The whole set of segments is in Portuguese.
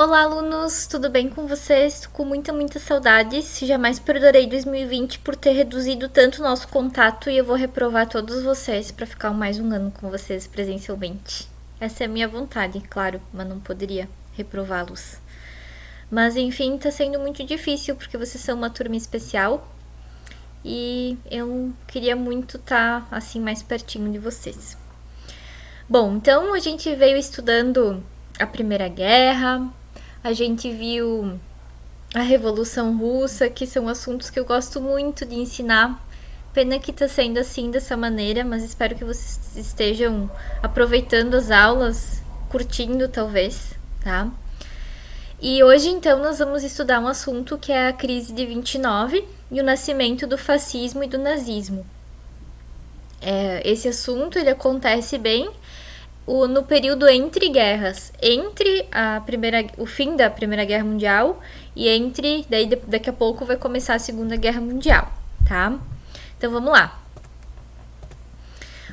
Olá, alunos, tudo bem com vocês? Tô com muita saudades. Jamais perdoarei 2020 por ter reduzido tanto o nosso contato e eu vou reprovar todos vocês para ficar mais um ano com vocês presencialmente. Essa é a minha vontade, claro, mas não poderia reprová-los. Mas enfim, tá sendo muito difícil porque vocês são uma turma especial e eu queria muito estar assim mais pertinho de vocês. Bom, então a gente veio estudando a Primeira Guerra, a gente viu a Revolução Russa, que são assuntos que eu gosto muito de ensinar. Pena que tá sendo assim, dessa maneira, mas espero que vocês estejam aproveitando as aulas, curtindo talvez, tá? E hoje então nós vamos estudar um assunto que é a crise de 29 e o nascimento do fascismo e do nazismo. Esse assunto ele acontece bem no período entre guerras, entre o fim da Primeira Guerra Mundial e daqui a pouco vai começar a Segunda Guerra Mundial, tá? Então vamos lá.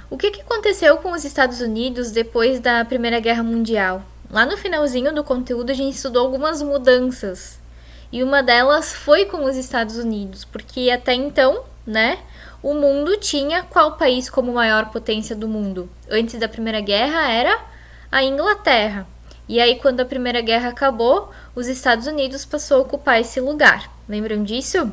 O que aconteceu com os Estados Unidos depois da Primeira Guerra Mundial? Lá no finalzinho do conteúdo a gente estudou algumas mudanças e uma delas foi com os Estados Unidos, porque até então, né, o mundo tinha qual país como maior potência do mundo? Antes da Primeira Guerra era a Inglaterra. E aí, quando a Primeira Guerra acabou, os Estados Unidos passou a ocupar esse lugar. Lembram disso?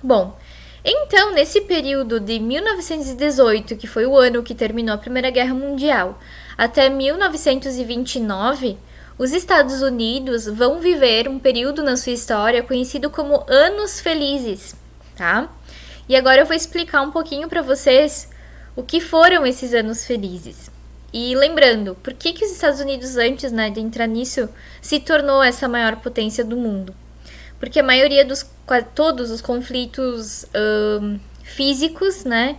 Bom, então, nesse período de 1918, que foi o ano que terminou a Primeira Guerra Mundial, até 1929, os Estados Unidos vão viver um período na sua história conhecido como Anos Felizes, tá? E agora eu vou explicar um pouquinho para vocês o que foram esses anos felizes. E lembrando, por que os Estados Unidos, antes, né, de entrar nisso, se tornou essa maior potência do mundo? Porque a maioria todos os conflitos físicos, né,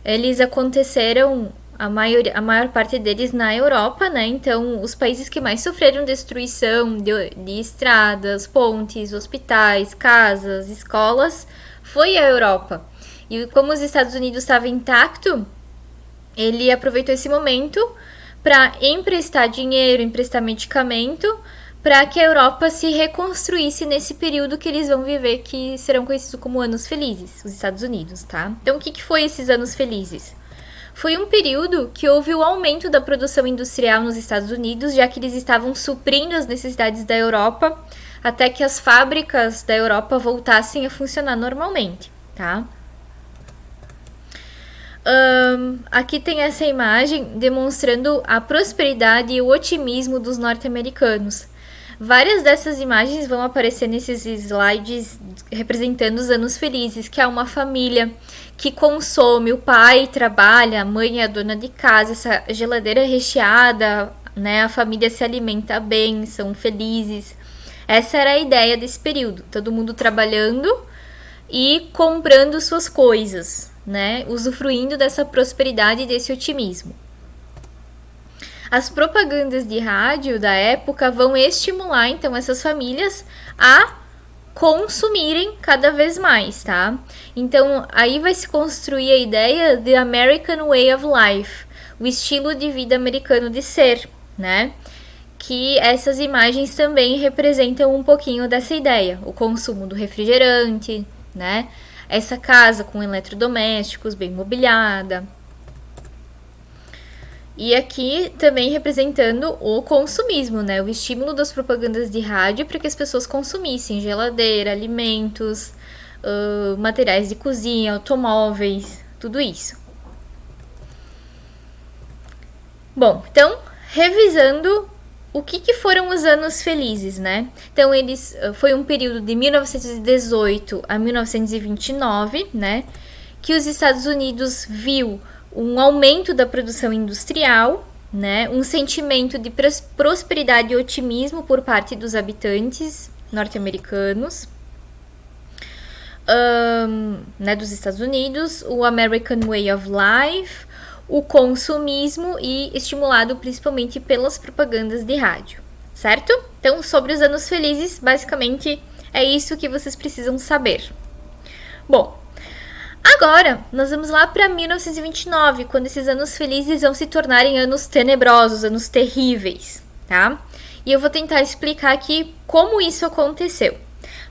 eles aconteceram, a maior parte deles na Europa, né, então os países que mais sofreram destruição de estradas, pontes, hospitais, casas, escolas, foi a Europa. E como os Estados Unidos estava intacto, ele aproveitou esse momento para emprestar dinheiro, emprestar medicamento, para que a Europa se reconstruísse nesse período que eles vão viver, que serão conhecidos como anos felizes, os Estados Unidos, tá? Então, o que foi esses anos felizes? Foi um período que houve o aumento da produção industrial nos Estados Unidos, já que eles estavam suprindo as necessidades da Europa, até que as fábricas da Europa voltassem a funcionar normalmente, tá? Aqui tem essa imagem demonstrando a prosperidade e o otimismo dos norte-americanos. Várias dessas imagens vão aparecer nesses slides representando os anos felizes, que é uma família que consome, o pai trabalha, a mãe é a dona de casa, essa geladeira recheada, né? A família se alimenta bem, são felizes. Essa era a ideia desse período, todo mundo trabalhando e comprando suas coisas, né? Usufruindo dessa prosperidade e desse otimismo. As propagandas de rádio da época vão estimular, então, essas famílias a consumirem cada vez mais, tá? Então, aí vai se construir a ideia de American Way of Life, o estilo de vida americano de ser, né? Que essas imagens também representam um pouquinho dessa ideia, o consumo do refrigerante, né? Essa casa com eletrodomésticos bem mobiliada. E aqui também representando o consumismo, né? O estímulo das propagandas de rádio para que as pessoas consumissem geladeira, alimentos, materiais de cozinha, automóveis, tudo isso. Bom, então, revisando o que foram os anos felizes, né? Então, foi um período de 1918 a 1929, né? Que os Estados Unidos viu um aumento da produção industrial, né? Um sentimento de prosperidade e otimismo por parte dos habitantes norte-americanos, né? Dos Estados Unidos, o American Way of Life, o consumismo e estimulado principalmente pelas propagandas de rádio, certo? Então, sobre os anos felizes, basicamente é isso que vocês precisam saber. Bom, agora nós vamos lá para 1929, quando esses anos felizes vão se tornarem anos tenebrosos, anos terríveis, tá? E eu vou tentar explicar aqui como isso aconteceu.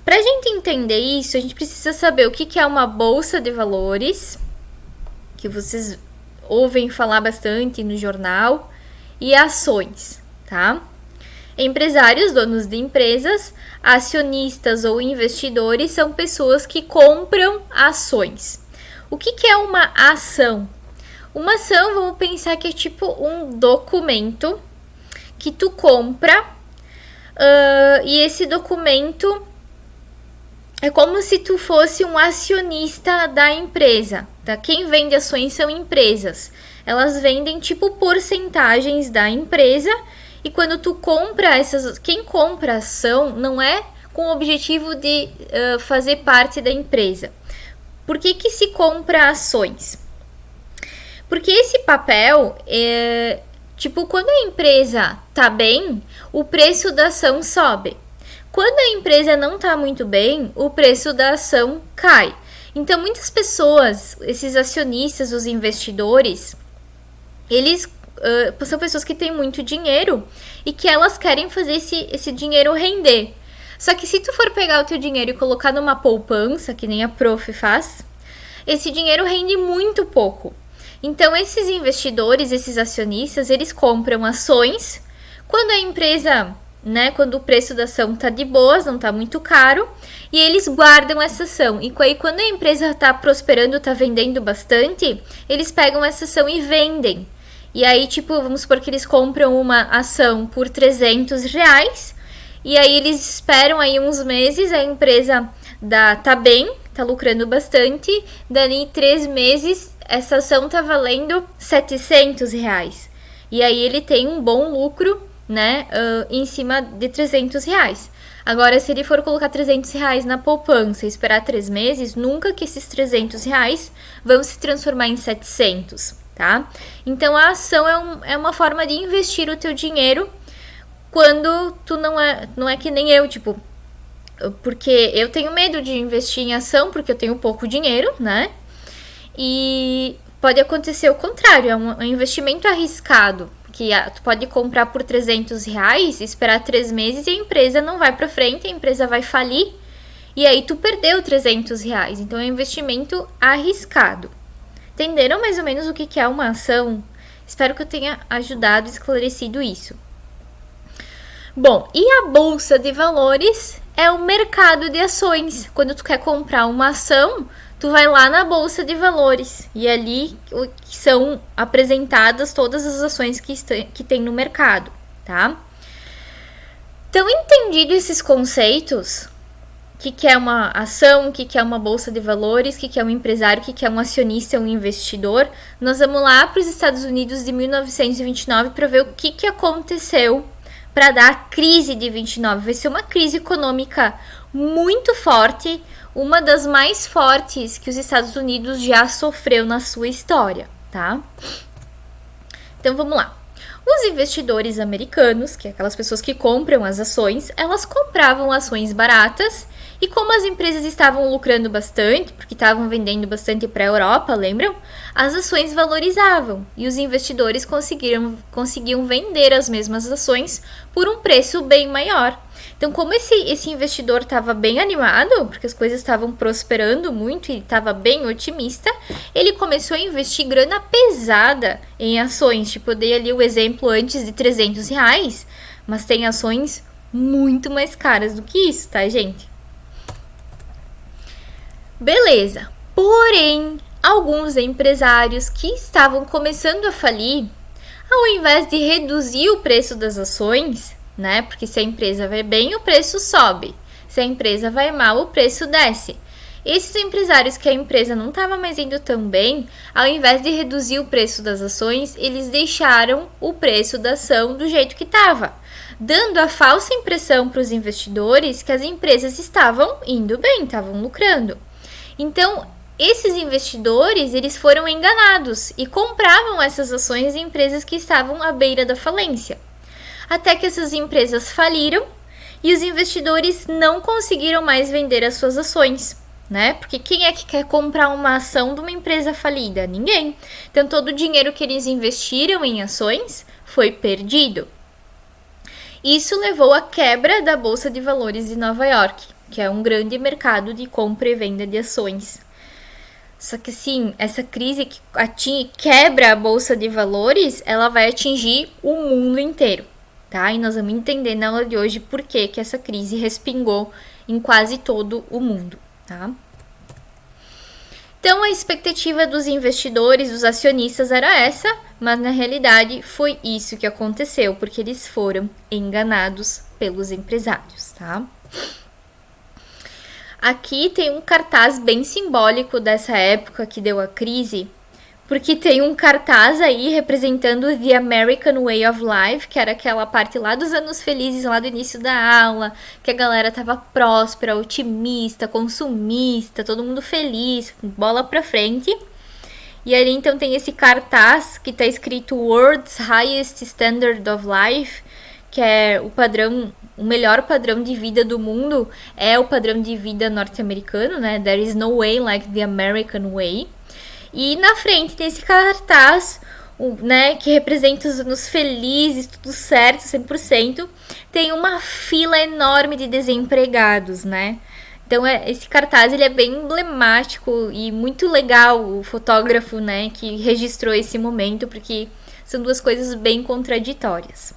Para a gente entender isso, a gente precisa saber o que é uma bolsa de valores, que vocês ouvem falar bastante no jornal, e ações, tá? Empresários, donos de empresas, acionistas ou investidores são pessoas que compram ações. O que é uma ação? Uma ação, vamos pensar que é tipo um documento que tu compra e esse documento é como se tu fosse um acionista da empresa, tá? Quem vende ações são empresas. Elas vendem tipo porcentagens da empresa e quando tu compra quem compra ação não é com o objetivo de fazer parte da empresa. Por que se compra ações? Porque esse papel tipo, quando a empresa tá bem, o preço da ação sobe. Quando a empresa não tá muito bem, o preço da ação cai. Então, muitas pessoas, esses acionistas, os investidores, eles são pessoas que têm muito dinheiro e que elas querem fazer esse dinheiro render. Só que se tu for pegar o teu dinheiro e colocar numa poupança, que nem a Prof faz, esse dinheiro rende muito pouco. Então, esses investidores, esses acionistas, eles compram ações quando a empresa, né, quando o preço da ação tá de boas, não tá muito caro, e eles guardam essa ação. E aí, quando a empresa tá prosperando, tá vendendo bastante, eles pegam essa ação e vendem. E aí, tipo, vamos supor que eles compram uma ação por R$300, e aí eles esperam aí uns meses, a empresa tá bem, tá lucrando bastante, daí em 3 meses essa ação tá valendo R$700. E aí ele tem um bom lucro, né, em cima de R$300. Agora, se ele for colocar R$300 na poupança e esperar 3 meses, nunca que esses R$300 vão se transformar em 700, tá? Então, a ação é uma forma de investir o teu dinheiro quando tu não é que nem eu, tipo, porque eu tenho medo de investir em ação porque eu tenho pouco dinheiro, né? E pode acontecer o contrário, é um investimento arriscado, que tu pode comprar por R$300, esperar 3 meses e a empresa não vai para frente, a empresa vai falir e aí tu perdeu R$300. Então é um investimento arriscado. Entenderam mais ou menos o que é uma ação? Espero que eu tenha ajudado e esclarecido isso. Bom, e a bolsa de valores é o mercado de ações. Quando tu quer comprar uma ação, tu vai lá na bolsa de valores e ali são apresentadas todas as ações que tem no mercado, tá? Então, entendido esses conceitos, o que é uma ação, o que é uma bolsa de valores, o que é um empresário, o que é um acionista, um investidor, nós vamos lá para os Estados Unidos de 1929 para ver o que aconteceu para dar a crise de 29. Vai ser uma crise econômica muito forte, uma das mais fortes que os Estados Unidos já sofreu na sua história, tá? Então, vamos lá. Os investidores americanos, que é aquelas pessoas que compram as ações, elas compravam ações baratas e como as empresas estavam lucrando bastante, porque estavam vendendo bastante para a Europa, lembram? As ações valorizavam e os investidores conseguiam vender as mesmas ações por um preço bem maior. Então, como esse investidor estava bem animado, porque as coisas estavam prosperando muito e estava bem otimista, ele começou a investir grana pesada em ações. Tipo, eu dei ali o exemplo antes de R$300, mas tem ações muito mais caras do que isso, tá, gente? Beleza. Porém, alguns empresários que estavam começando a falir, ao invés de reduzir o preço das ações, né? Porque se a empresa vai bem, o preço sobe. Se a empresa vai mal, o preço desce. Esses empresários que a empresa não estava mais indo tão bem, ao invés de reduzir o preço das ações, eles deixaram o preço da ação do jeito que estava, dando a falsa impressão para os investidores que as empresas estavam indo bem, estavam lucrando. Então, esses investidores, eles foram enganados e compravam essas ações de empresas que estavam à beira da falência. Até que essas empresas faliram e os investidores não conseguiram mais vender as suas ações, né? Porque quem é que quer comprar uma ação de uma empresa falida? Ninguém. Então, todo o dinheiro que eles investiram em ações foi perdido. Isso levou à quebra da Bolsa de Valores de Nova York, que é um grande mercado de compra e venda de ações. Só que sim, essa crise que quebra a Bolsa de Valores, ela vai atingir o mundo inteiro, tá? E nós vamos entender na aula de hoje por que essa crise respingou em quase todo o mundo, tá? Então, a expectativa dos investidores, dos acionistas era essa, mas na realidade foi isso que aconteceu, porque eles foram enganados pelos empresários, tá? Aqui tem um cartaz bem simbólico dessa época que deu a crise, porque tem um cartaz aí representando The American Way of Life, que era aquela parte lá dos anos felizes, lá do início da aula, que a galera tava próspera, otimista, consumista, todo mundo feliz, bola pra frente. E ali então tem esse cartaz que tá escrito World's Highest Standard of Life, que é o padrão, o melhor padrão de vida do mundo, é o padrão de vida norte-americano, né? There is no way like the American way. E na frente desse cartaz, né, que representa os anos felizes, tudo certo, 100%, tem uma fila enorme de desempregados, né? Então, esse cartaz ele é bem emblemático e muito legal, o fotógrafo, né, que registrou esse momento, porque são duas coisas bem contraditórias.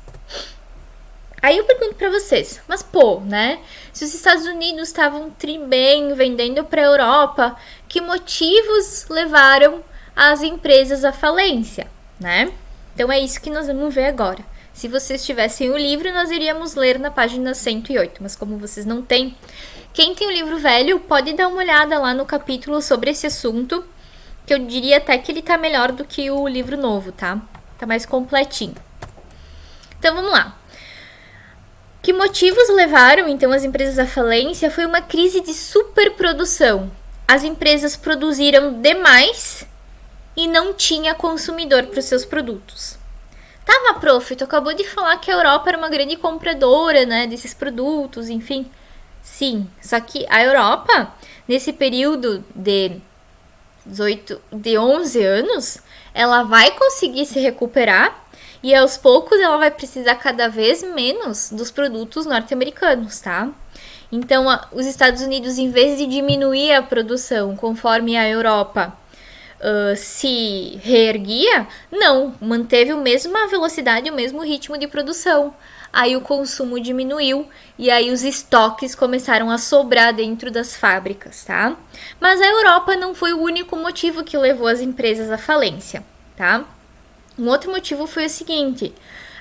Aí eu pergunto pra vocês, mas pô, né? Se os Estados Unidos estavam bem vendendo pra Europa, que motivos levaram as empresas à falência, né? Então é isso que nós vamos ver agora. Se vocês tivessem o livro, nós iríamos ler na página 108, mas como vocês não têm, quem tem o livro velho pode dar uma olhada lá no capítulo sobre esse assunto, que eu diria até que ele tá melhor do que o livro novo, tá? Tá mais completinho. Então vamos lá. Que motivos levaram, então, as empresas à falência? Foi uma crise de superprodução. As empresas produziram demais e não tinha consumidor para os seus produtos. Tava, prof, tu acabou de falar que a Europa era uma grande compradora, né, desses produtos, enfim. Sim, só que a Europa, nesse período de 11 anos, ela vai conseguir se recuperar. E aos poucos ela vai precisar cada vez menos dos produtos norte-americanos, tá? Então, os Estados Unidos, em vez de diminuir a produção conforme a Europa se reerguia, não, manteve a mesma velocidade, o mesmo ritmo de produção. Aí o consumo diminuiu e aí os estoques começaram a sobrar dentro das fábricas, tá? Mas a Europa não foi o único motivo que levou as empresas à falência, tá? Um outro motivo foi o seguinte,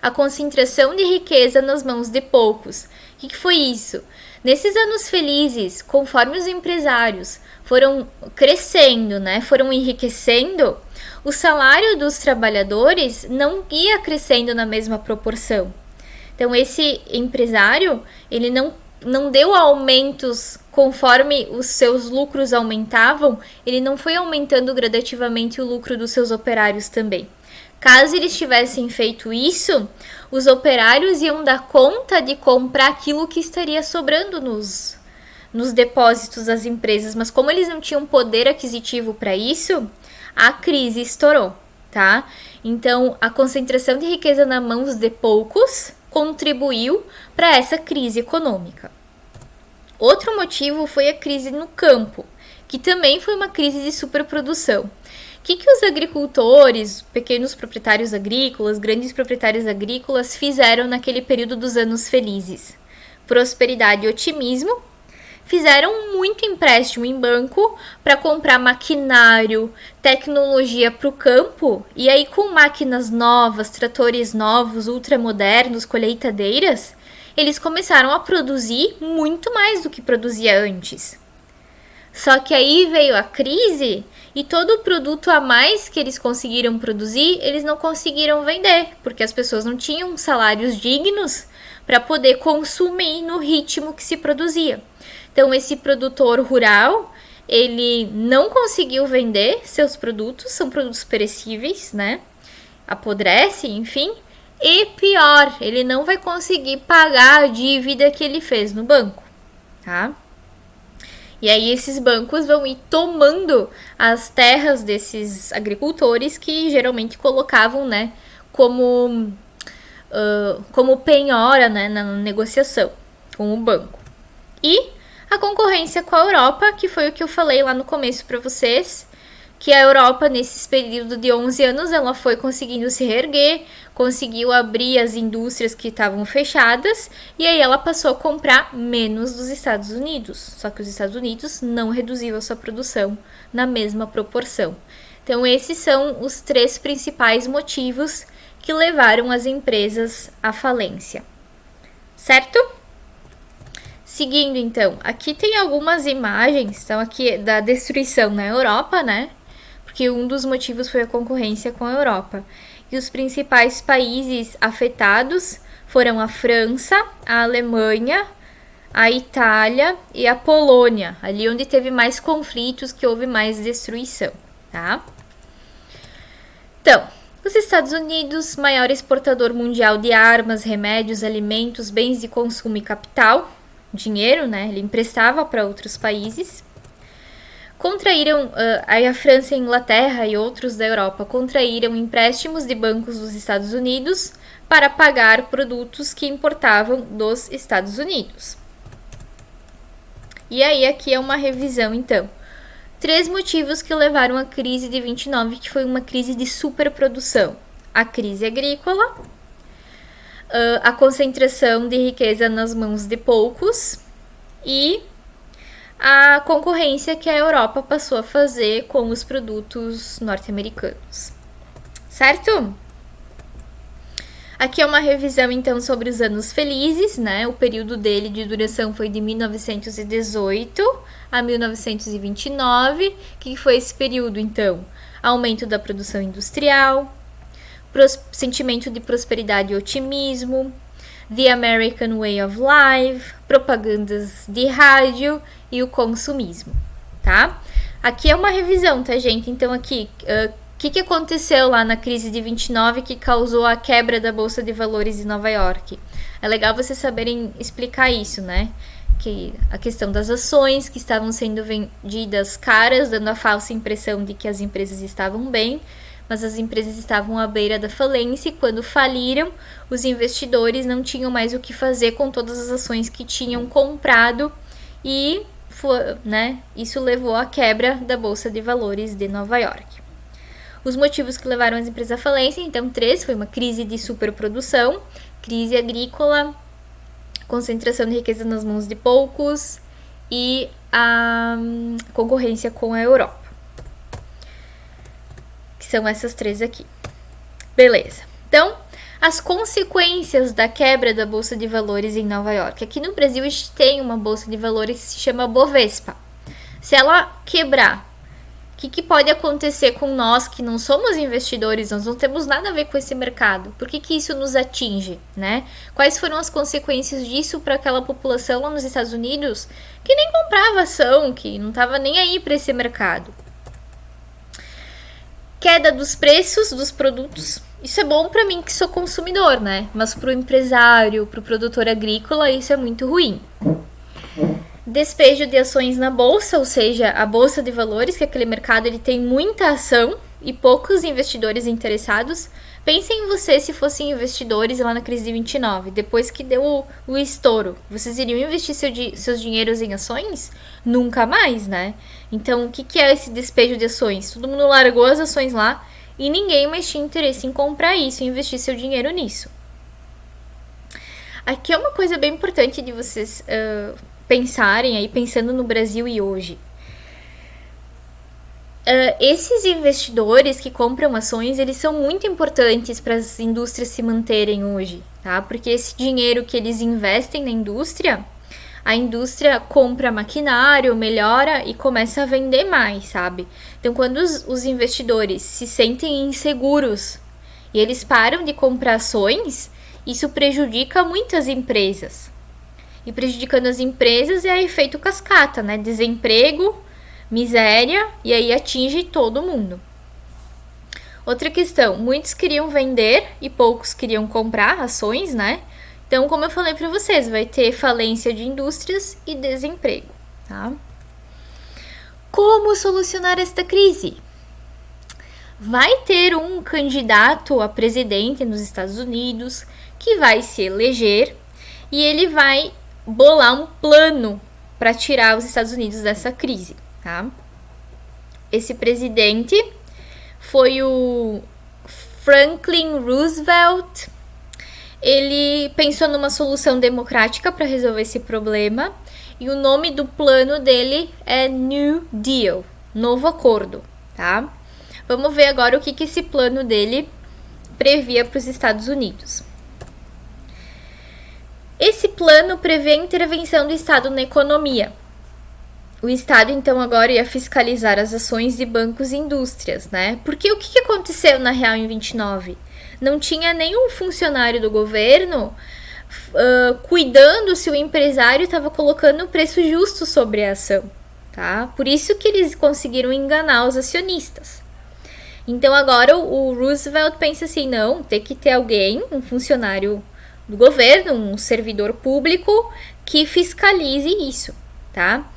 a concentração de riqueza nas mãos de poucos. O que foi isso? Nesses anos felizes, conforme os empresários foram crescendo, né, foram enriquecendo, o salário dos trabalhadores não ia crescendo na mesma proporção. Então, esse empresário, ele não deu aumentos conforme os seus lucros aumentavam, ele não foi aumentando gradativamente o lucro dos seus operários também. Caso eles tivessem feito isso, os operários iam dar conta de comprar aquilo que estaria sobrando nos depósitos das empresas. Mas como eles não tinham poder aquisitivo para isso, a crise estourou, tá? Então, a concentração de riqueza nas mãos de poucos contribuiu para essa crise econômica. Outro motivo foi a crise no campo, que também foi uma crise de superprodução. O que os agricultores, pequenos proprietários agrícolas, grandes proprietários agrícolas fizeram naquele período dos anos felizes? Prosperidade e otimismo. Fizeram muito empréstimo em banco para comprar maquinário, tecnologia para o campo. E aí com máquinas novas, tratores novos, ultramodernos, colheitadeiras, eles começaram a produzir muito mais do que produzia antes. Só que aí veio a crise e todo o produto a mais que eles conseguiram produzir, eles não conseguiram vender, porque as pessoas não tinham salários dignos para poder consumir no ritmo que se produzia. Então, esse produtor rural, ele não conseguiu vender seus produtos, são produtos perecíveis, né? Apodrece, enfim. E pior, ele não vai conseguir pagar a dívida que ele fez no banco, tá? E aí esses bancos vão ir tomando as terras desses agricultores que geralmente colocavam, né, como como penhora, né, na negociação com o banco. E a concorrência com a Europa, que foi o que eu falei lá no começo para vocês, que a Europa, nesse período de 11 anos, ela foi conseguindo se reerguer, conseguiu abrir as indústrias que estavam fechadas, e aí ela passou a comprar menos dos Estados Unidos. Só que os Estados Unidos não reduziu a sua produção na mesma proporção. Então, esses são os 3 principais motivos que levaram as empresas à falência. Certo? Seguindo, então, aqui tem algumas imagens, então aqui da destruição na Europa, né? Porque um dos motivos foi a concorrência com a Europa. E os principais países afetados foram a França, a Alemanha, a Itália e a Polônia, ali onde teve mais conflitos, que houve mais destruição, tá? Então, os Estados Unidos, maior exportador mundial de armas, remédios, alimentos, bens de consumo e capital, dinheiro, né? Ele emprestava para outros países. Contraíram, aí a França, a Inglaterra e outros da Europa contraíram empréstimos de bancos dos Estados Unidos para pagar produtos que importavam dos Estados Unidos. E aí aqui é uma revisão, então. 3 motivos que levaram à crise de 29, que foi uma crise de superprodução. A crise agrícola, a concentração de riqueza nas mãos de poucos e a concorrência que a Europa passou a fazer com os produtos norte-americanos. Certo? Aqui é uma revisão, então, sobre os anos felizes, né? O período dele de duração foi de 1918 a 1929. O que foi esse período, então? Aumento da produção industrial, sentimento de prosperidade e otimismo, The American Way of Life, propagandas de rádio e o consumismo, tá? Aqui é uma revisão, tá, gente? Então, aqui, o que aconteceu lá na crise de 29 que causou a quebra da Bolsa de Valores de Nova York? É legal vocês saberem explicar isso, né? Que a questão das ações que estavam sendo vendidas caras, dando a falsa impressão de que as empresas estavam bem, mas as empresas estavam à beira da falência e quando faliram, os investidores não tinham mais o que fazer com todas as ações que tinham comprado e né, isso levou à quebra da Bolsa de Valores de Nova York. Os motivos que levaram as empresas à falência, então, 3, foi uma crise de superprodução, crise agrícola, concentração de riqueza nas mãos de poucos e a concorrência com a Europa. Que são essas 3 aqui. Beleza. Então, as consequências da quebra da Bolsa de Valores em Nova York. Aqui no Brasil, a gente tem uma Bolsa de Valores que se chama Bovespa. Se ela quebrar, o que pode acontecer com nós que não somos investidores, nós não temos nada a ver com esse mercado? Por que isso nos atinge, né? Quais foram as consequências disso para aquela população lá nos Estados Unidos que nem comprava ação, que não estava nem aí para esse mercado? Queda dos preços dos produtos. Isso é bom para mim que sou consumidor, né? Mas para o empresário, para o produtor agrícola, isso é muito ruim. Despejo de ações na bolsa, ou seja, a bolsa de valores, que aquele mercado ele tem muita ação e poucos investidores interessados. Pensem em vocês se fossem investidores lá na crise de 29, depois que deu o estouro. Vocês iriam investir seus dinheiros em ações? Nunca mais, né? Então, o que é esse despejo de ações? Todo mundo largou as ações lá e ninguém mais tinha interesse em comprar isso e investir seu dinheiro nisso. Aqui é uma coisa bem importante de vocês pensarem aí, pensando no Brasil e hoje. Esses investidores que compram ações, eles são muito importantes para as indústrias se manterem hoje, tá? Porque esse dinheiro que eles investem na indústria, a indústria compra maquinário, melhora e começa a vender mais, sabe? Então, quando os investidores se sentem inseguros e eles param de comprar ações, isso prejudica muitas empresas. E prejudicando as empresas é efeito cascata, né? Desemprego, miséria, e aí atinge todo mundo. Outra questão, muitos queriam vender e poucos queriam comprar ações, né? Então, como eu falei para vocês, vai ter falência de indústrias e desemprego, tá? Como solucionar esta crise? vai ter um candidato a presidente nos Estados Unidos que vai se eleger e ele vai bolar um plano para tirar os Estados Unidos dessa crise, tá? Esse presidente foi o Franklin Roosevelt. Ele pensou numa solução democrática para resolver esse problema e o nome do plano dele é New Deal, Novo Acordo, tá? Vamos ver agora o que esse plano dele previa para os Estados Unidos. Esse plano prevê a intervenção do Estado na economia. O Estado, então, agora ia fiscalizar as ações de bancos e indústrias, né? Porque o que aconteceu, na real, em 29? Não tinha nenhum funcionário do governo cuidando se o empresário estava colocando o preço justo sobre a ação, tá? Por isso que eles conseguiram enganar os acionistas. Então, agora o Roosevelt pensa assim, não, tem que ter alguém, um funcionário do governo, um servidor público que fiscalize isso, tá?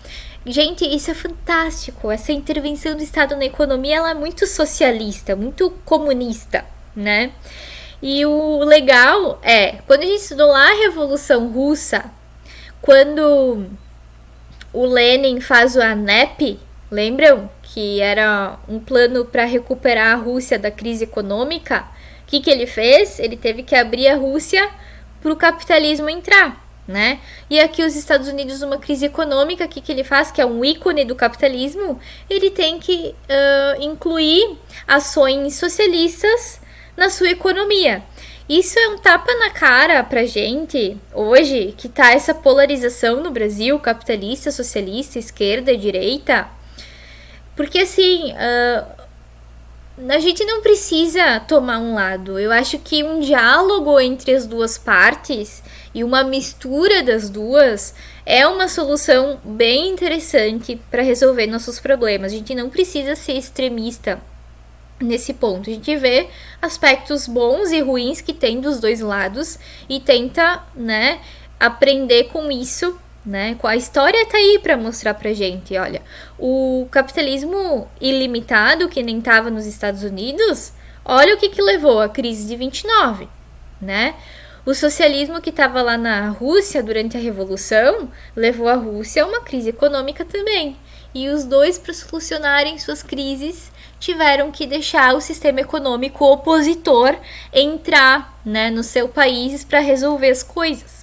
Gente, isso é fantástico. Essa intervenção do Estado na economia, ela é muito socialista, muito comunista, né? E o legal é, quando a gente estudou lá a Revolução Russa, quando o Lenin faz o ANEP, lembram? Que era um plano para recuperar a Rússia da crise econômica. O que ele fez? Ele teve que abrir a Rússia para o capitalismo entrar, né? E aqui os Estados Unidos, numa crise econômica, o que ele faz? Que é um ícone do capitalismo, ele tem que incluir ações socialistas na sua economia. Isso é um tapa na cara pra gente, hoje, que tá essa polarização no Brasil, capitalista, socialista, esquerda, direita. Porque, assim, a gente não precisa tomar um lado. Eu acho que um diálogo entre as duas partes e uma mistura das duas é uma solução bem interessante para resolver nossos problemas. A gente não precisa ser extremista nesse ponto. A gente vê aspectos bons e ruins que tem dos dois lados e tenta, né, aprender com isso, né? A história tá aí para mostrar pra gente, olha, o capitalismo ilimitado que nem tava nos Estados Unidos, olha o que levou à crise de 29, né? O socialismo que estava lá na Rússia durante a Revolução levou a Rússia a uma crise econômica também. E os dois, para solucionarem suas crises, tiveram que deixar o sistema econômico opositor entrar, né, no seu país para resolver as coisas.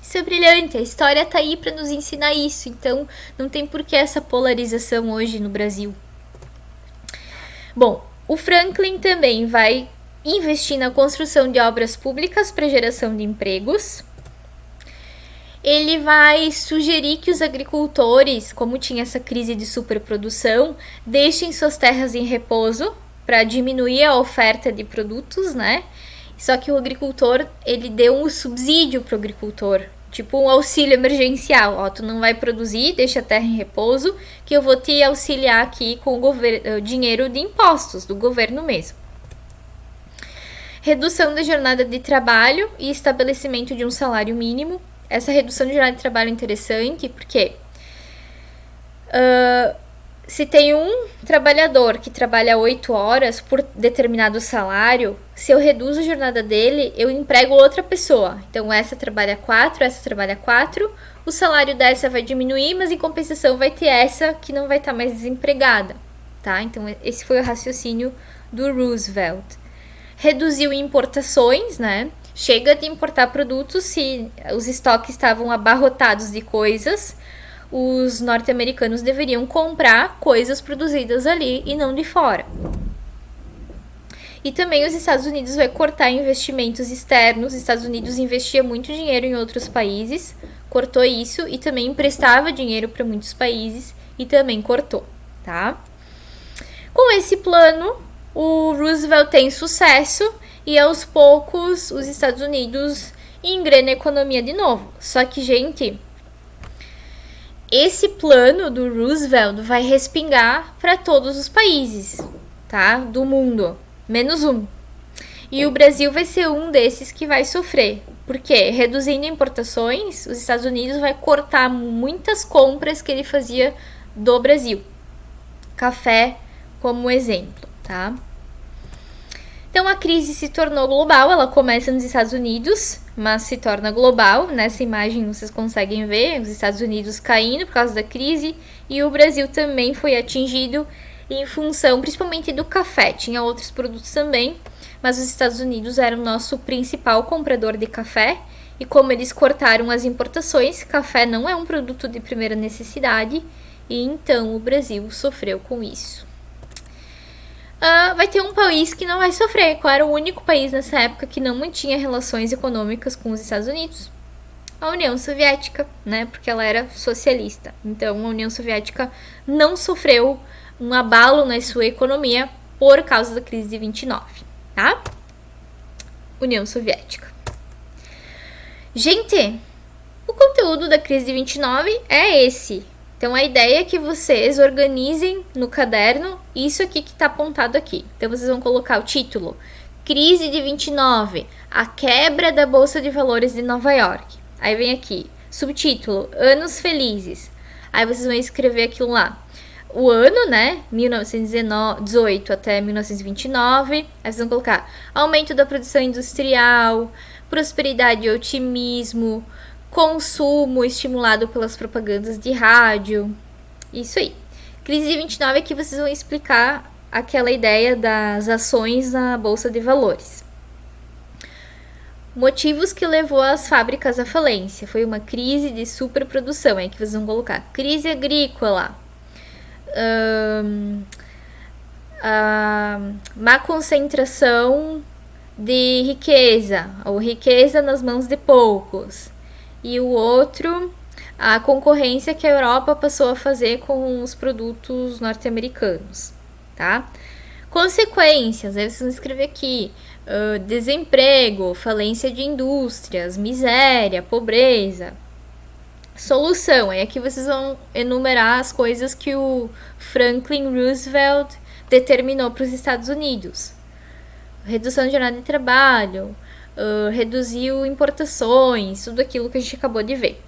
Isso é brilhante, a história tá aí para nos ensinar isso, então não tem por que essa polarização hoje no Brasil. Bom, o Franklin também vai investir na construção de obras públicas para geração de empregos. Ele vai sugerir que os agricultores, como tinha essa crise de superprodução, deixem suas terras em repouso para diminuir a oferta de produtos, né? Só que o agricultor, ele deu um subsídio para o agricultor, tipo um auxílio emergencial. Ó, tu não vai produzir, deixa a terra em repouso, que eu vou te auxiliar aqui com o dinheiro de impostos do governo mesmo. Redução da jornada de trabalho e estabelecimento de um salário mínimo. Essa redução de jornada de trabalho é interessante porque se tem um trabalhador que trabalha 8 horas por determinado salário, se eu reduzo a jornada dele, eu emprego outra pessoa. Então, essa trabalha 4, essa trabalha 4, o salário dessa vai diminuir, mas em compensação vai ter essa que não vai estar mais desempregada, tá? Então, esse foi o raciocínio do Roosevelt. Reduziu importações, né? Chega de importar produtos se os estoques estavam abarrotados de coisas. Os norte-americanos deveriam comprar coisas produzidas ali e não de fora. E também os Estados Unidos vai cortar investimentos externos. Os Estados Unidos investia muito dinheiro em outros países, cortou isso e também emprestava dinheiro para muitos países e também cortou, tá? Com esse plano, o Roosevelt tem sucesso e aos poucos os Estados Unidos engrenam a economia de novo. Só que, gente, esse plano do Roosevelt vai respingar para todos os países, tá? Do mundo, menos um. E o Brasil vai ser um desses que vai sofrer. Porque reduzindo importações, os Estados Unidos vai cortar muitas compras que ele fazia do Brasil. Café como exemplo. tá? Então a crise se tornou global, ela começa nos Estados Unidos, mas se torna global. Nessa imagem vocês conseguem ver os Estados Unidos caindo por causa da crise e o Brasil também foi atingido em função principalmente do café. Tinha outros produtos também, mas os Estados Unidos era o nosso principal comprador de café e como eles cortaram as importações, café não é um produto de primeira necessidade e então o Brasil sofreu com isso. Vai ter um país que não vai sofrer. Qual era o único país nessa época que não mantinha relações econômicas com os Estados Unidos? A União Soviética, né? Porque ela era socialista. Então, a União Soviética não sofreu um abalo na sua economia por causa da crise de 29, tá? União Soviética. Gente, o conteúdo da crise de 29 é esse. Então, a ideia é que vocês organizem no caderno isso aqui que está apontado aqui. Então, vocês vão colocar o título: Crise de 29, a quebra da Bolsa de Valores de Nova York. Aí vem aqui, subtítulo, Anos Felizes. Aí vocês vão escrever aquilo lá. O ano, né, 1918 até 1929. Aí vocês vão colocar aumento da produção industrial, prosperidade e otimismo, consumo estimulado pelas propagandas de rádio. Isso aí. Crise de 29 é que vocês vão explicar aquela ideia das ações na Bolsa de Valores. Motivos que levou as fábricas à falência. Foi uma crise de superprodução. É que vocês vão colocar crise agrícola, má concentração de riqueza, ou riqueza nas mãos de poucos. E o outro, a concorrência que a Europa passou a fazer com os produtos norte-americanos, tá? Consequências, aí vocês vão escrever aqui, desemprego, falência de indústrias, miséria, pobreza. Solução, aí aqui vocês vão enumerar as coisas que o Franklin Roosevelt determinou para os Estados Unidos. Redução de jornada de trabalho, reduziu importações, tudo aquilo que a gente acabou de ver.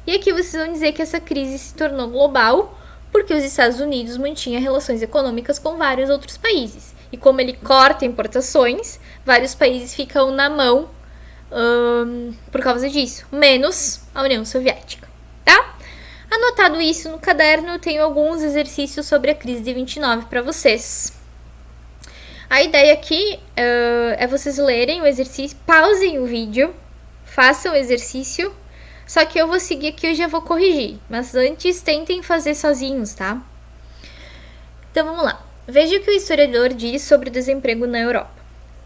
E aqui vocês vão dizer que essa crise se tornou global porque os Estados Unidos mantinham relações econômicas com vários outros países. E como ele corta importações, vários países ficam na mão por causa disso, menos a União Soviética, tá? Anotado isso no caderno, eu tenho alguns exercícios sobre a crise de 29 para vocês. A ideia aqui é vocês lerem o exercício, pausem o vídeo, façam o exercício, só que eu vou seguir aqui e eu já vou corrigir, mas antes tentem fazer sozinhos, tá? Então vamos lá. Veja o que o historiador diz sobre o desemprego na Europa.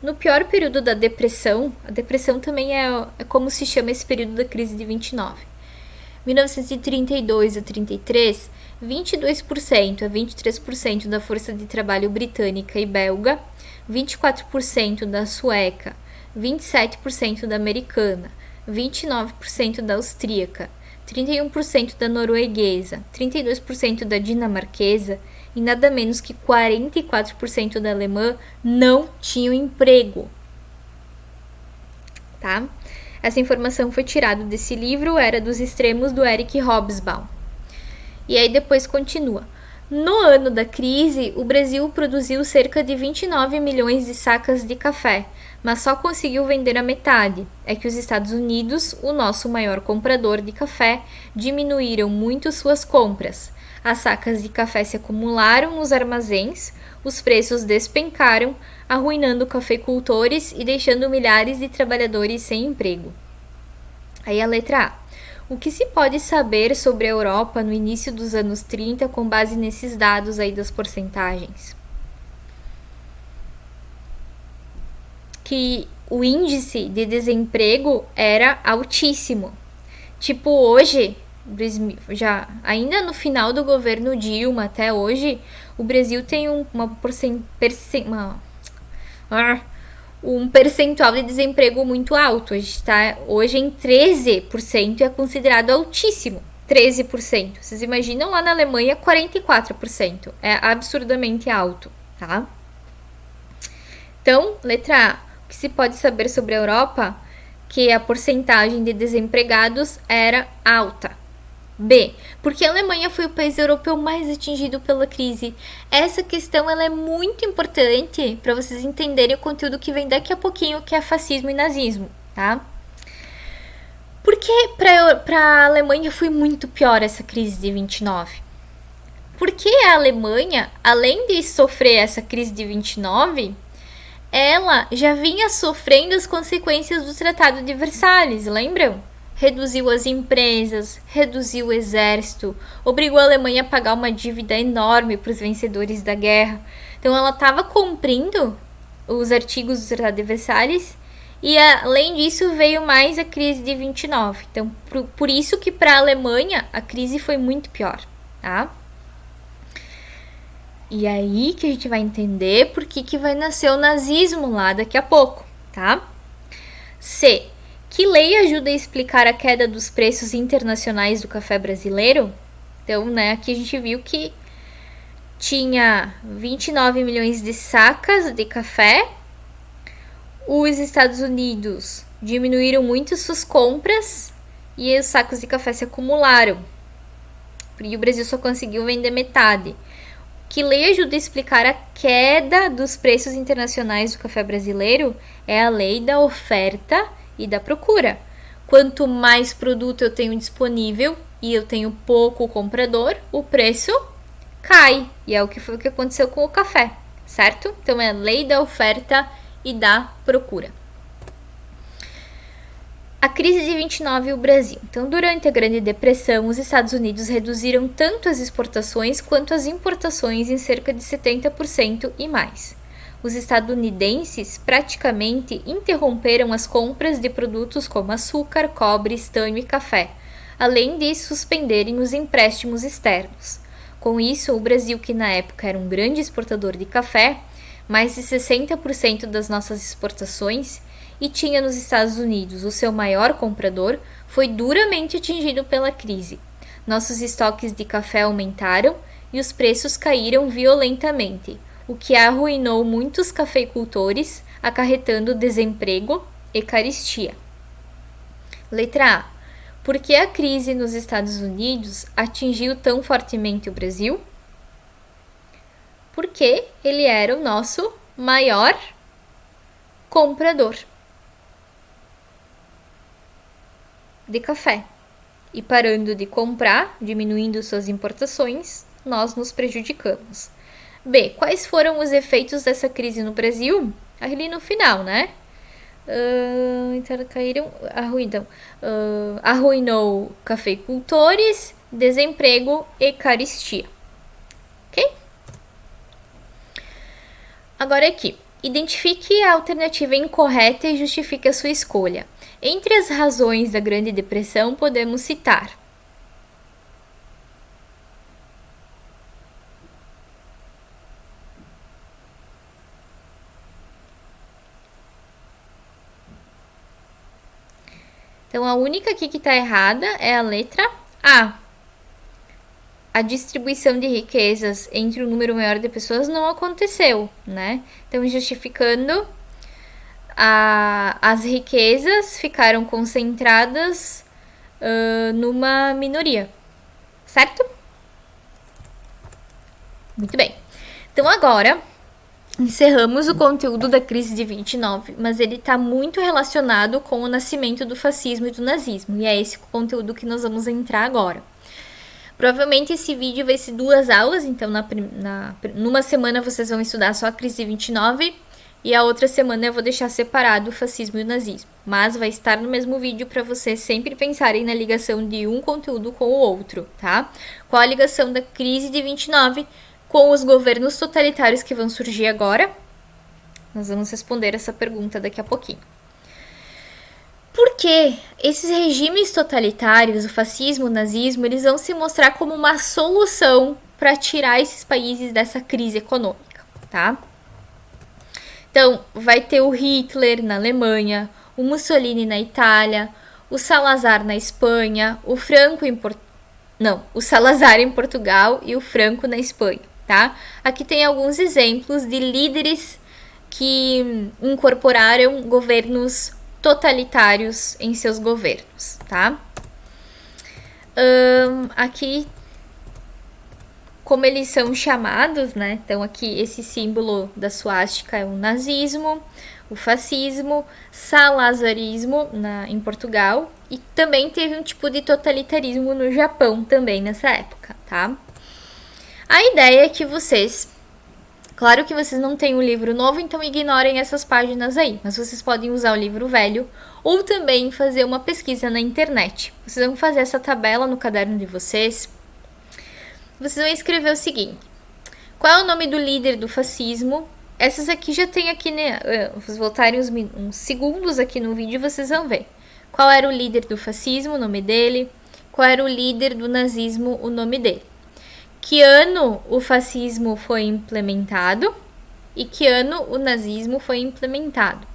No pior período da depressão, a depressão também é como se chama esse período da crise de 29. 1932 a 33, 22% a 23% da força de trabalho britânica e belga, 24% da sueca, 27% da americana, 29% da austríaca, 31% da norueguesa, 32% da dinamarquesa e nada menos que 44% da alemã não tinham emprego. Tá? Essa informação foi tirada desse livro, Era dos Extremos, do Eric Hobsbawm. E aí depois continua. No ano da crise, o Brasil produziu cerca de 29 milhões de sacas de café, mas só conseguiu vender a metade. É que os Estados Unidos, o nosso maior comprador de café, diminuíram muito suas compras. As sacas de café se acumularam nos armazéns, os preços despencaram, arruinando cafeicultores e deixando milhares de trabalhadores sem emprego. Aí a letra A. O que se pode saber sobre a Europa no início dos anos 30 com base nesses dados aí das porcentagens? Que o índice de desemprego era altíssimo. Tipo, hoje, ainda no final do governo Dilma até hoje, o Brasil tem um percentual de desemprego muito alto. A gente está hoje em 13%, é considerado altíssimo. 13%. Vocês imaginam lá na Alemanha 44%. É absurdamente alto, tá? Então, letra A. O que se pode saber sobre a Europa? Que a porcentagem de desempregados era alta. B. Porque a Alemanha foi o país europeu mais atingido pela crise. Essa questão ela é muito importante para vocês entenderem o conteúdo que vem daqui a pouquinho, que é fascismo e nazismo, tá? Porque para a Alemanha foi muito pior essa crise de 29? Porque a Alemanha, além de sofrer essa crise de 29, ela já vinha sofrendo as consequências do Tratado de Versalhes, lembram? Reduziu as empresas, reduziu o exército, obrigou a Alemanha a pagar uma dívida enorme para os vencedores da guerra. Então ela estava cumprindo os artigos do Tratado de Versalhes e além disso veio mais a crise de 29. Então por isso que para a Alemanha a crise foi muito pior, tá? E aí que a gente vai entender por que vai nascer o nazismo lá daqui a pouco, tá? C. Que lei ajuda a explicar a queda dos preços internacionais do café brasileiro? Então, né, aqui a gente viu que tinha 29 milhões de sacas de café. Os Estados Unidos diminuíram muito suas compras e os sacos de café se acumularam. E o Brasil só conseguiu vender metade. Que lei ajuda a explicar a queda dos preços internacionais do café brasileiro? É a lei da oferta e da procura. Quanto mais produto eu tenho disponível e eu tenho pouco comprador, o preço cai. E é o que foi o que aconteceu com o café, certo? Então é a lei da oferta e da procura. A crise de 29 e o Brasil. Então, durante a Grande Depressão, os Estados Unidos reduziram tanto as exportações quanto as importações em cerca de 70% e mais. Os estadunidenses praticamente interromperam as compras de produtos como açúcar, cobre, estanho e café, além de suspenderem os empréstimos externos. Com isso, o Brasil, que na época era um grande exportador de café, mais de 60% das nossas exportações, e tinha nos Estados Unidos o seu maior comprador, foi duramente atingido pela crise. Nossos estoques de café aumentaram e os preços caíram violentamente, o que arruinou muitos cafeicultores, acarretando desemprego e carestia. Letra A. Por que a crise nos Estados Unidos atingiu tão fortemente o Brasil? Porque ele era o nosso maior comprador de café. E parando de comprar, diminuindo suas importações, nós nos prejudicamos. B. Quais foram os efeitos dessa crise no Brasil? Ali no final, né? Arruinou cafeicultores, desemprego e carestia. Ok? Agora aqui. Identifique a alternativa incorreta e justifique a sua escolha. Entre as razões da Grande Depressão, podemos citar: então, a única aqui que está errada é a letra A. A distribuição de riquezas entre um número maior de pessoas não aconteceu, né? Então, justificando, as riquezas ficaram concentradas numa minoria, certo? Muito bem. Então, agora encerramos o conteúdo da crise de 29, mas ele está muito relacionado com o nascimento do fascismo e do nazismo, e é esse conteúdo que nós vamos entrar agora. Provavelmente esse vídeo vai ser 2 aulas, então numa semana vocês vão estudar só a crise de 29 e a outra semana eu vou deixar separado o fascismo e o nazismo, mas vai estar no mesmo vídeo para vocês sempre pensarem na ligação de um conteúdo com o outro, tá? Qual a ligação da crise de 29 com os governos totalitários que vão surgir agora? Nós vamos responder essa pergunta daqui a pouquinho. Por que esses regimes totalitários, o fascismo, o nazismo, eles vão se mostrar como uma solução para tirar esses países dessa crise econômica, tá? Então, vai ter o Hitler na Alemanha, o Mussolini na Itália, o Salazar na Espanha, o Salazar em Portugal e o Franco na Espanha, tá? Aqui tem alguns exemplos de líderes que incorporaram governos totalitários em seus governos, tá? Aqui, como eles são chamados, né? Então aqui esse símbolo da suástica é o nazismo, o fascismo, salazarismo em Portugal, e também teve um tipo de totalitarismo no Japão também nessa época, tá? A ideia é que vocês... Claro que vocês não têm o livro novo, então ignorem essas páginas aí, mas vocês podem usar o livro velho ou também fazer uma pesquisa na internet. Vocês vão fazer essa tabela no caderno de vocês. Vocês vão escrever o seguinte: qual é o nome do líder do fascismo? Essas aqui já tem aqui, né? Vocês voltarem uns segundos aqui no vídeo, vocês vão ver. Qual era o líder do fascismo, o nome dele? Qual era o líder do nazismo, o nome dele? Que ano o fascismo foi implementado e que ano o nazismo foi implementado?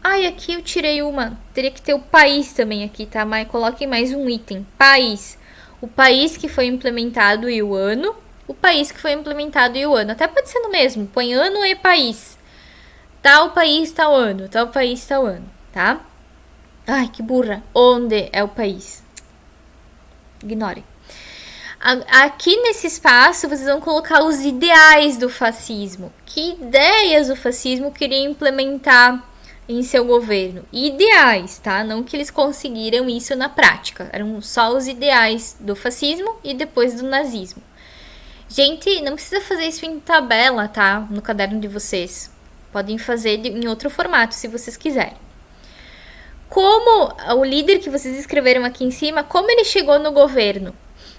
Aqui eu tirei uma. Teria que ter o país também aqui, tá? Mas coloquem mais um item. País. O país que foi implementado e o ano. O país que foi implementado e o ano. Até pode ser no mesmo. Põe ano e país. Tal país, tal ano. Tal país, tal ano. Tá? Ai, que burra. Onde é o país? Ignorem. Aqui nesse espaço, vocês vão colocar os ideais do fascismo. Que ideias o fascismo queria implementar em seu governo? Ideais, tá? Não que eles conseguiram isso na prática. Eram só os ideais do fascismo e depois do nazismo. Gente, não precisa fazer isso em tabela, tá? No caderno de vocês. Podem fazer em outro formato, se vocês quiserem. Como o líder que vocês escreveram aqui em cima, como ele chegou no governo?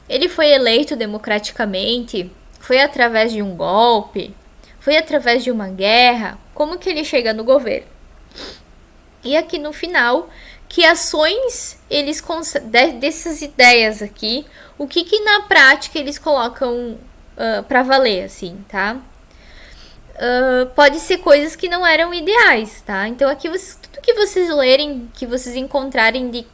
Ele foi eleito democraticamente? Foi através de um golpe? Foi através de uma guerra? Como que ele chega no governo? E aqui no final, que ações eles dessas ideias aqui, o que na prática eles colocam para valer, assim, tá? Pode ser coisas que não eram ideais, tá? Então aqui tudo que vocês lerem, que vocês encontrarem de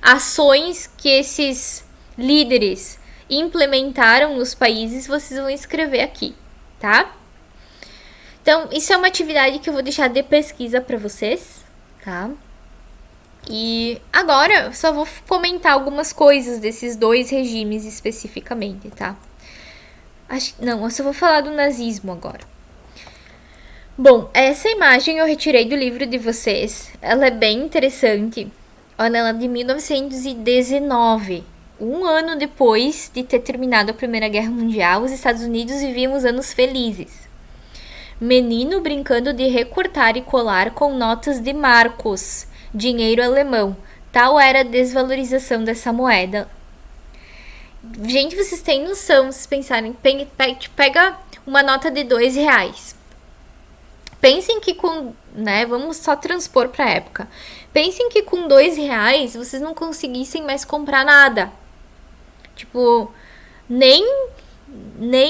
ações que esses líderes implementaram nos países, vocês vão escrever aqui, tá? Então, isso é uma atividade que eu vou deixar de pesquisa para vocês, tá? E agora eu só vou comentar algumas coisas desses dois regimes especificamente, tá? Não, eu só vou falar do nazismo agora. Bom, essa imagem eu retirei do livro de vocês. Ela é bem interessante. Olha, ela é de 1919. Um ano depois de ter terminado a Primeira Guerra Mundial, os Estados Unidos viviam os anos felizes. Menino brincando de recortar e colar com notas de marcos, dinheiro alemão. Tal era a desvalorização dessa moeda. Gente, vocês têm noção, se pensarem, pega uma nota de R$2. Pensem que com, né, vamos só transpor para a época. Pensem que com R$2 vocês não conseguissem mais comprar nada. Tipo, nem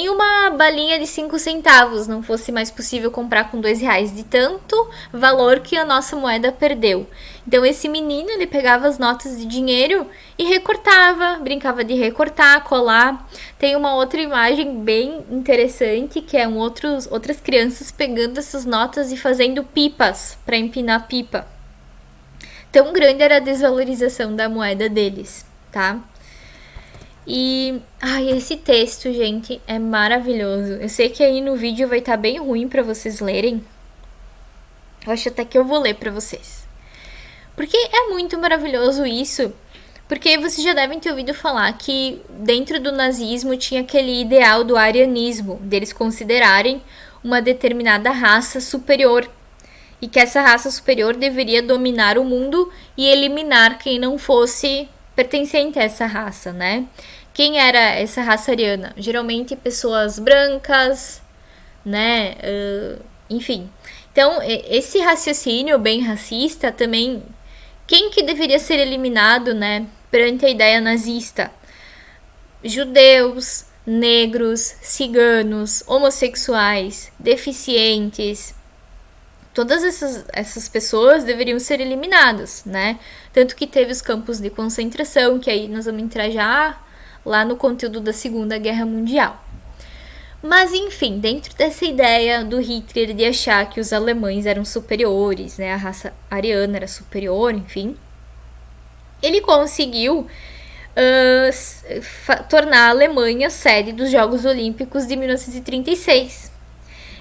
uma balinha de 5 centavos não fosse mais possível comprar com R$2, de tanto valor que a nossa moeda perdeu. Então esse menino, ele pegava as notas de dinheiro e recortava, brincava de recortar, colar. Tem uma outra imagem bem interessante, que é outras crianças pegando essas notas e fazendo pipas para empinar pipa. Tão grande era a desvalorização da moeda deles, tá? E esse texto, gente, é maravilhoso. Eu sei que aí no vídeo vai estar bem ruim para vocês lerem. Eu acho até que eu vou ler para vocês. Porque é muito maravilhoso isso. Porque vocês já devem ter ouvido falar que dentro do nazismo tinha aquele ideal do arianismo, deles considerarem uma determinada raça superior. E que essa raça superior deveria dominar o mundo e eliminar quem não fosse pertencente a essa raça, né? Quem era essa raça ariana? Geralmente pessoas brancas, né? Enfim. Então, esse raciocínio bem racista também... Quem que deveria ser eliminado, né? Perante a ideia nazista? Judeus, negros, ciganos, homossexuais, deficientes... Todas essas pessoas deveriam ser eliminadas, né? Tanto que teve os campos de concentração, que aí nós vamos entrar já lá no conteúdo da Segunda Guerra Mundial. Mas, enfim, dentro dessa ideia do Hitler de achar que os alemães eram superiores, né? A raça ariana era superior, enfim. ele conseguiu tornar a Alemanha sede dos Jogos Olímpicos de 1936.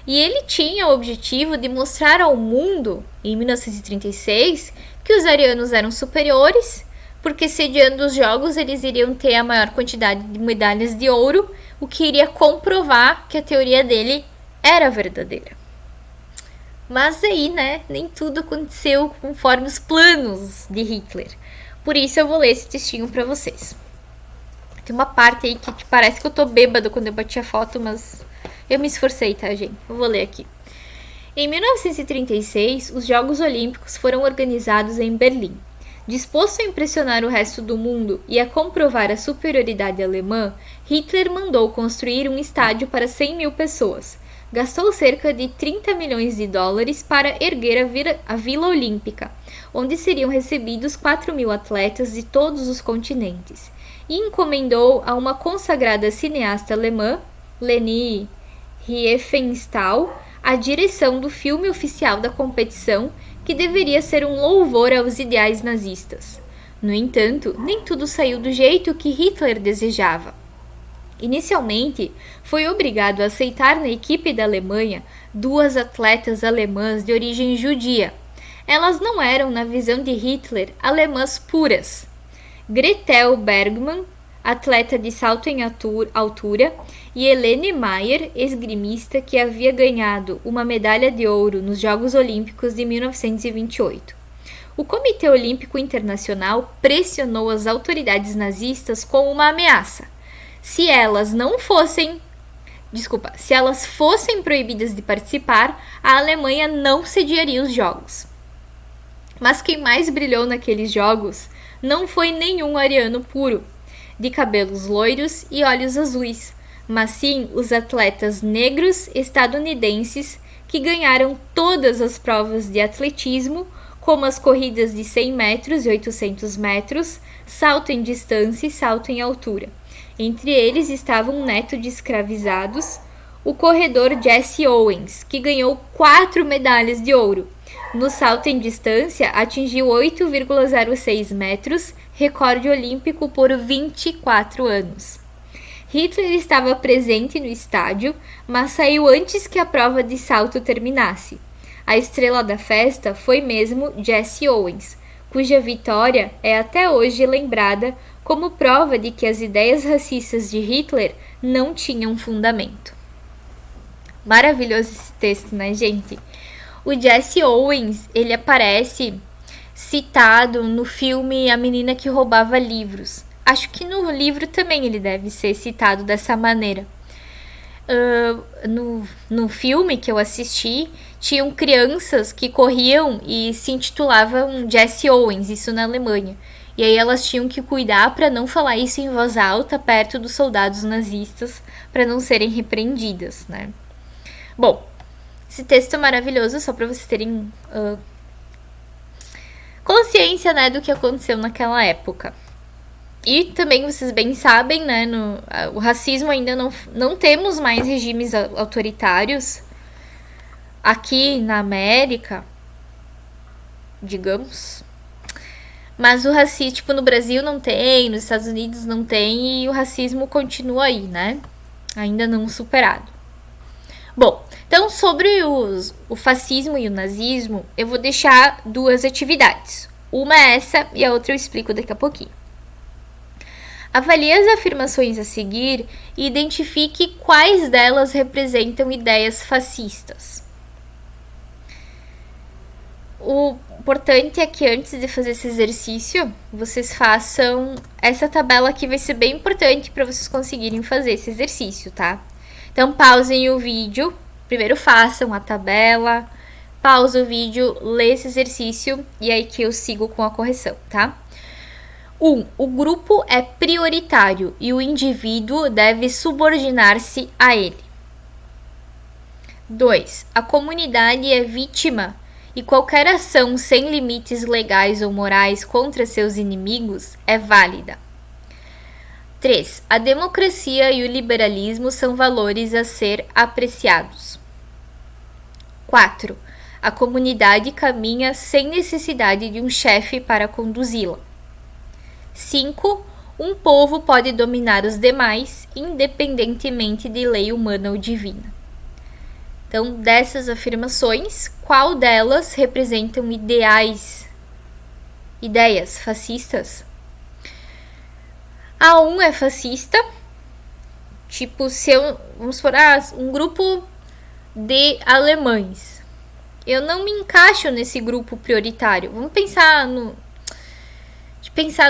E ele tinha o objetivo de mostrar ao mundo, em 1936, que os arianos eram superiores, porque sediando os Jogos eles iriam ter a maior quantidade de medalhas de ouro, o que iria comprovar que a teoria dele era verdadeira. Mas aí, né, nem tudo aconteceu conforme os planos de Hitler. Por isso eu vou ler esse textinho pra vocês. Tem uma parte aí que parece que eu tô bêbada quando eu bati a foto, mas eu me esforcei, tá, gente? Eu vou ler aqui. Em 1936, os Jogos Olímpicos foram organizados em Berlim. Disposto a impressionar o resto do mundo e a comprovar a superioridade alemã, Hitler mandou construir um estádio para 100 mil pessoas. Gastou cerca de 30 milhões de dólares para erguer a Vila Olímpica, onde seriam recebidos 4 mil atletas de todos os continentes, e encomendou a uma consagrada cineasta alemã, Leni Riefenstahl, a direção do filme oficial da competição, que deveria ser um louvor aos ideais nazistas. No entanto, nem tudo saiu do jeito que Hitler desejava. Inicialmente, foi obrigado a aceitar na equipe da Alemanha 2 atletas alemãs de origem judia. Elas não eram, na visão de Hitler, alemãs puras. Gretel Bergmann, atleta de salto em altura, e Helene Mayer, esgrimista que havia ganhado uma medalha de ouro nos Jogos Olímpicos de 1928. O Comitê Olímpico Internacional pressionou as autoridades nazistas com uma ameaça. Se elas fossem proibidas de participar, a Alemanha não sediaria os Jogos. Mas quem mais brilhou naqueles Jogos não foi nenhum ariano puro, de cabelos loiros e olhos azuis, mas sim os atletas negros estadunidenses que ganharam todas as provas de atletismo, como as corridas de 100 metros e 800 metros, salto em distância e salto em altura. Entre eles estava um neto de escravizados, o corredor Jesse Owens, que ganhou 4 medalhas de ouro. No salto em distância, atingiu 8,06 metros, recorde olímpico por 24 anos. Hitler estava presente no estádio, mas saiu antes que a prova de salto terminasse. A estrela da festa foi mesmo Jesse Owens, cuja vitória é até hoje lembrada como prova de que as ideias racistas de Hitler não tinham fundamento. Maravilhoso esse texto, né, gente? O Jesse Owens, ele aparece citado no filme A Menina que Roubava Livros. Acho que no livro também ele deve ser citado dessa maneira. No filme que eu assisti, tinham crianças que corriam e se intitulavam Jesse Owens, isso na Alemanha. E aí elas tinham que cuidar para não falar isso em voz alta perto dos soldados nazistas, para não serem repreendidas, né? Bom, esse texto é maravilhoso, só para vocês terem consciência, né, do que aconteceu naquela época. E também vocês bem sabem, né, o racismo ainda não temos mais regimes autoritários aqui na América, digamos. Mas o racismo, tipo, no Brasil não tem, nos Estados Unidos não tem, e o racismo continua aí, né? Ainda não superado. Bom, então sobre o fascismo e o nazismo, eu vou deixar 2 atividades. Uma é essa e a outra eu explico daqui a pouquinho. Avalie as afirmações a seguir e identifique quais delas representam ideias fascistas. O importante é que antes de fazer esse exercício, vocês façam essa tabela aqui, vai ser bem importante para vocês conseguirem fazer esse exercício, tá? Então, pausem o vídeo, primeiro façam a tabela, pausa o vídeo, lê esse exercício e aí que eu sigo com a correção, tá? 1. O grupo é prioritário e o indivíduo deve subordinar-se a ele. 2. A comunidade é vítima e qualquer ação sem limites legais ou morais contra seus inimigos é válida. 3. A democracia e o liberalismo são valores a ser apreciados. 4. A comunidade caminha sem necessidade de um chefe para conduzi-la. 5. Um povo pode dominar os demais, independentemente de lei humana ou divina. Então, dessas afirmações, qual delas representam ideias fascistas? A 1 é fascista, tipo, se eu, vamos supor, um grupo de alemães. Eu não me encaixo nesse grupo prioritário. Vamos pensar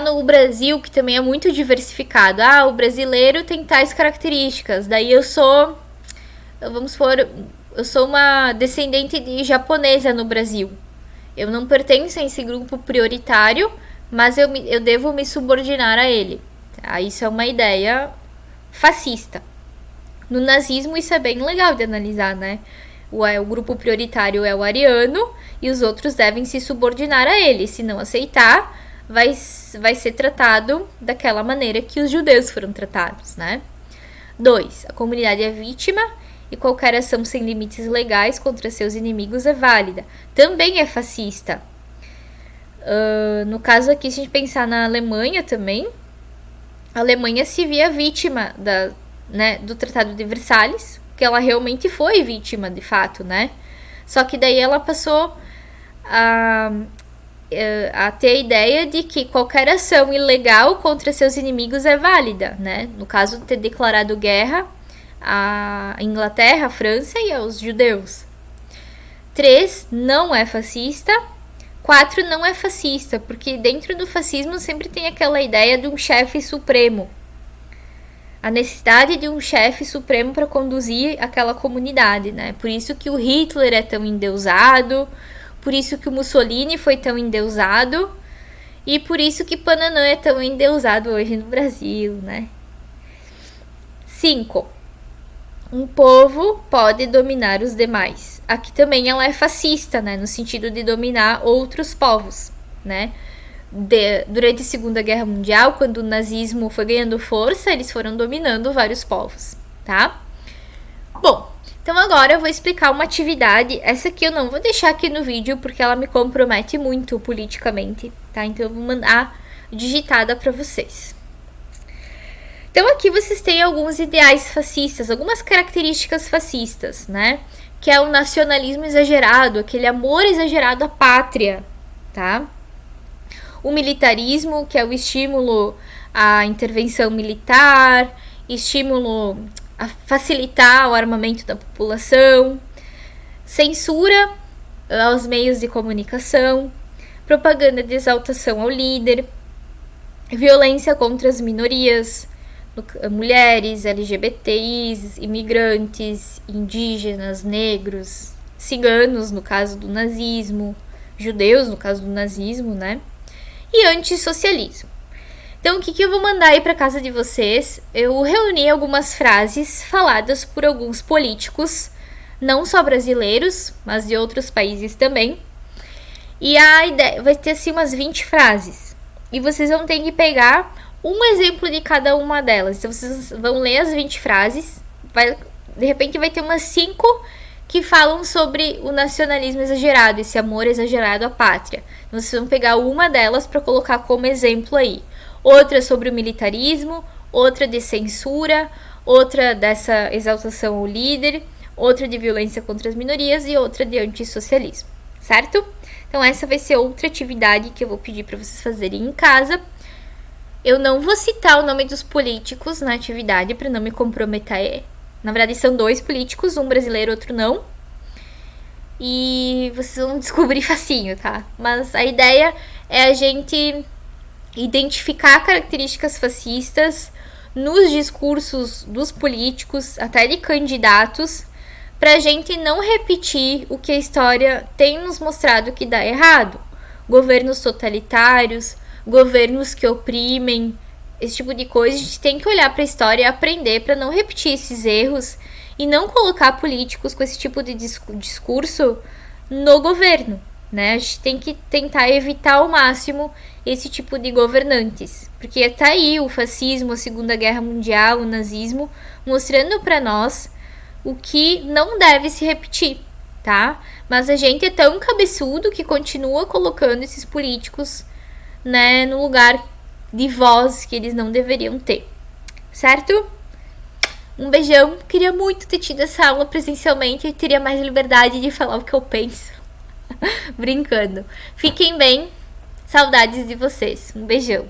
no Brasil, que também é muito diversificado. O brasileiro tem tais características. Daí eu sou uma descendente de japonesa no Brasil. Eu não pertenço a esse grupo prioritário, mas eu devo me subordinar a ele. Isso é uma ideia fascista. No nazismo isso é bem legal de analisar, né? O grupo prioritário é o ariano e os outros devem se subordinar a ele. Se não aceitar, vai ser tratado daquela maneira que os judeus foram tratados, né? 2. A comunidade é vítima e qualquer ação sem limites legais contra seus inimigos é válida. Também é fascista. No caso aqui, se a gente pensar na Alemanha também, a Alemanha se via vítima do Tratado de Versalhes, que ela realmente foi vítima, de fato, né? Só que daí ela passou a ter a ideia de que qualquer ação ilegal contra seus inimigos é válida, né? No caso de ter declarado guerra à Inglaterra, à França e aos judeus. 3, não é fascista. 4, não é fascista, porque dentro do fascismo sempre tem aquela ideia de um chefe supremo. A necessidade de um chefe supremo para conduzir aquela comunidade, né? Por isso que o Hitler é tão endeusado, por isso que o Mussolini foi tão endeusado e por isso que Pananã é tão endeusado hoje no Brasil, né? 5. Um povo pode dominar os demais. Aqui também ela é fascista, né? No sentido de dominar outros povos, né? Durante a Segunda Guerra Mundial, quando o nazismo foi ganhando força, eles foram dominando vários povos, tá? Bom, então agora eu vou explicar uma atividade. Essa aqui eu não vou deixar aqui no vídeo porque ela me compromete muito politicamente, tá? Então eu vou mandar digitada para vocês. Então aqui vocês têm alguns ideais fascistas, algumas características fascistas, né? Que é o nacionalismo exagerado, aquele amor exagerado à pátria, tá? O militarismo, que é o estímulo à intervenção militar, estímulo a facilitar o armamento da população, censura aos meios de comunicação, propaganda de exaltação ao líder, violência contra as minorias, mulheres, LGBTs, imigrantes, indígenas, negros, ciganos, no caso do nazismo, judeus, no caso do nazismo, né? E antissocialismo. Então, o que eu vou mandar aí para casa de vocês? Eu reuni algumas frases faladas por alguns políticos, não só brasileiros, mas de outros países também. E a ideia vai ter assim umas 20 frases. E vocês vão ter que pegar um exemplo de cada uma delas. Então, vocês vão ler as 20 frases. De repente vai ter umas 5 que falam sobre o nacionalismo exagerado, esse amor exagerado à pátria. Então, vocês vão pegar uma delas para colocar como exemplo aí. Outra sobre o militarismo, outra de censura, outra dessa exaltação ao líder, outra de violência contra as minorias e outra de antissocialismo, certo? Então essa vai ser outra atividade que eu vou pedir para vocês fazerem em casa. Eu não vou citar o nome dos políticos na atividade para não me comprometer. Na verdade são 2 políticos, um brasileiro, outro não. E vocês vão descobrir facinho, tá? Mas a ideia é a gente identificar características fascistas nos discursos dos políticos, até de candidatos, para a gente não repetir o que a história tem nos mostrado que dá errado. Governos totalitários, governos que oprimem, esse tipo de coisa. A gente tem que olhar para a história e aprender para não repetir esses erros e não colocar políticos com esse tipo de discurso no governo, né? A gente tem que tentar evitar ao máximo esse tipo de governantes, porque tá aí o fascismo, a Segunda Guerra Mundial, o nazismo, mostrando para nós o que não deve se repetir, tá? Mas a gente é tão cabeçudo que continua colocando esses políticos, né, no lugar de voz que eles não deveriam ter, certo? Um beijão, queria muito ter tido essa aula presencialmente e teria mais liberdade de falar o que eu penso. Brincando. Fiquem bem, saudades de vocês. Um beijão.